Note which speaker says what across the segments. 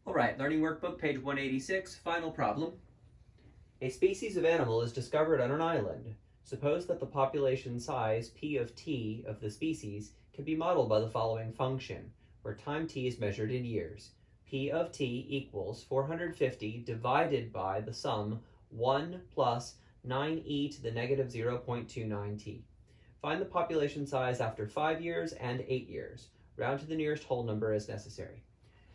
Speaker 1: All right, Learning Workbook, page 186, final problem. A species of animal is discovered on an island. Suppose that the population size, P of t, of the species can be modeled by the following function, where time t is measured in years. P of t equals 450 divided by the sum 1 plus 9e to the negative 0.29t. Find the population size after 5 years and 8 years. Round to the nearest whole number as necessary.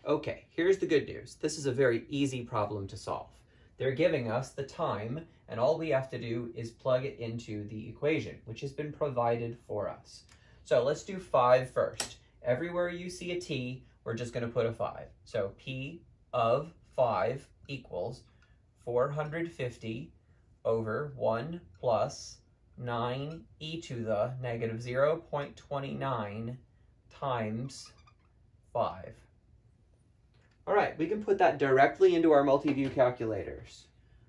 Speaker 1: Okay, here's the good news. This is a very easy problem to solve. They're giving us the time, and all we have to do is plug it into the equation, which has been provided for us. So let's do 5 first. Everywhere you see a t, we're just going to put a 5. So P of 5 equals 450 over 1 plus 9e to the negative 0.29 times 5. All right, we can put that directly into our multi-view calculators.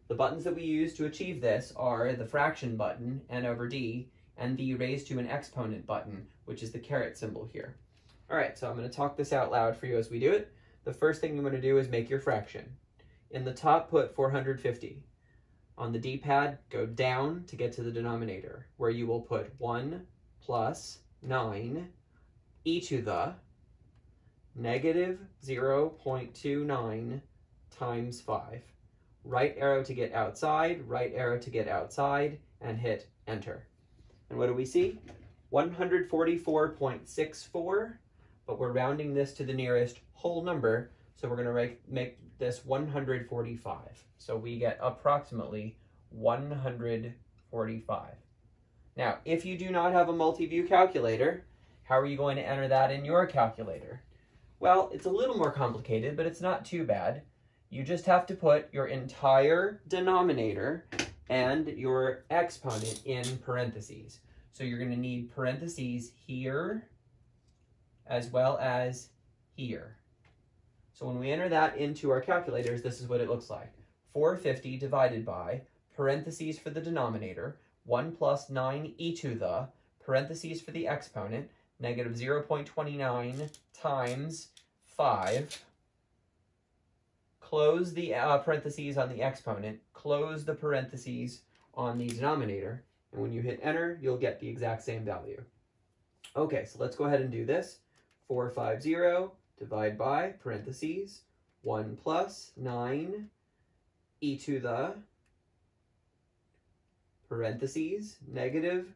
Speaker 1: The buttons that we use to achieve this are the fraction button, n over d, and the raised to an exponent button, which is the caret symbol here. All right, so I'm going to talk this out loud for you as we do it. The first thing you want to do is make your fraction. In the top, put 450. On the d-pad, go down to get to the denominator, where you will put 1 plus 9 e to the negative 0.29 times 5. Right arrow to get outside, right arrow to get outside, and hit enter. And what do we see? 144.64, but we're rounding this to the nearest whole number, so we're going to make this 145. So we get approximately 145. Now, if you do not have a multi-view calculator, how are you going to enter that in your calculator? Well, it's a little more complicated, but it's not too bad. You just have to put your entire denominator and your exponent in parentheses. So you're going to need parentheses here as well as here. So when we enter that into our calculators, this is what it looks like. 450 divided by, parentheses for the denominator, 1 plus 9e to the, parentheses for the exponent, negative 0.29 times 5, close the parentheses on the exponent, close the parentheses on the denominator, and when you hit enter, you'll get the exact same value. Okay, so let's go ahead and do this. 450 divide by, parentheses, 1 plus 9 e to the, parentheses, negative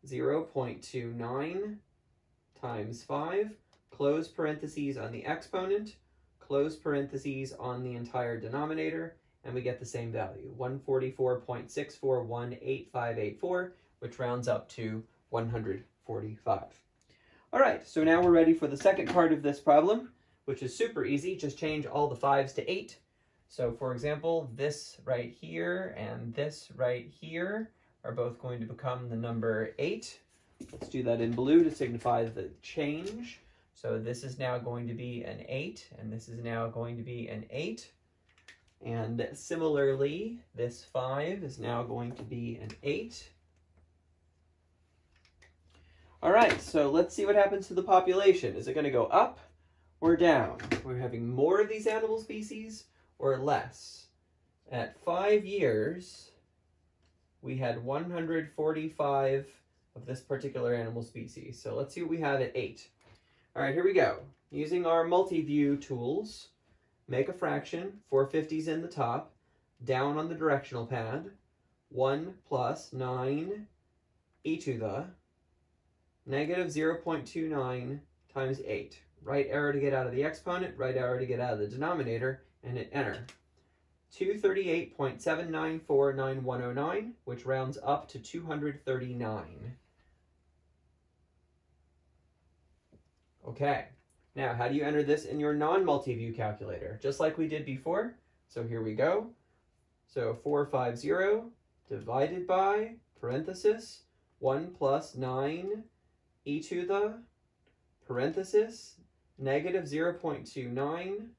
Speaker 1: 0.29 times 5, close parentheses on the exponent, close parentheses on the entire denominator, and we get the same value, 144.64188584, which rounds up to 145. All right, so now we're ready for the second part of this problem, which is super easy. Just change all the 5s to 8. So for example, this right here and this right here are both going to become the number 8. Let's do that in blue to signify the change. So this is now going to be an 8, and this is now going to be an 8. And similarly, this 5 is now going to be an 8. All right, so let's see what happens to the population. Is it going to go up or down? We're having more of these animal species or less. At 5 years, we had 145 of this particular animal species. So let's see what we have at 8. All right, here we go. Using our multi-view tools, make a fraction, 450's in the top, down on the directional pad, 1 plus 9 e to the, negative 0.29 times 8. Right arrow to get out of the exponent, right arrow to get out of the denominator, and hit enter. 238.7949109, which rounds up to 239. Okay, now how do you enter this in your non-multi-view calculator? Just like we did before. So here we go. So 450 divided by, parenthesis, 1 plus 9 e to the, parenthesis, negative 0.29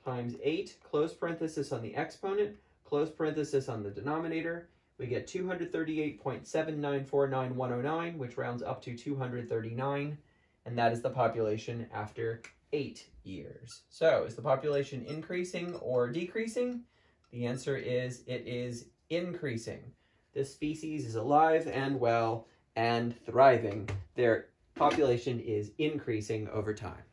Speaker 1: times 8, close parenthesis on the exponent, close parenthesis on the denominator. We get 238.7949109, which rounds up to 239. And that is the population after 8 years. So, is the population increasing or decreasing? The answer is it is increasing. This species is alive and well and thriving. Their population is increasing over time.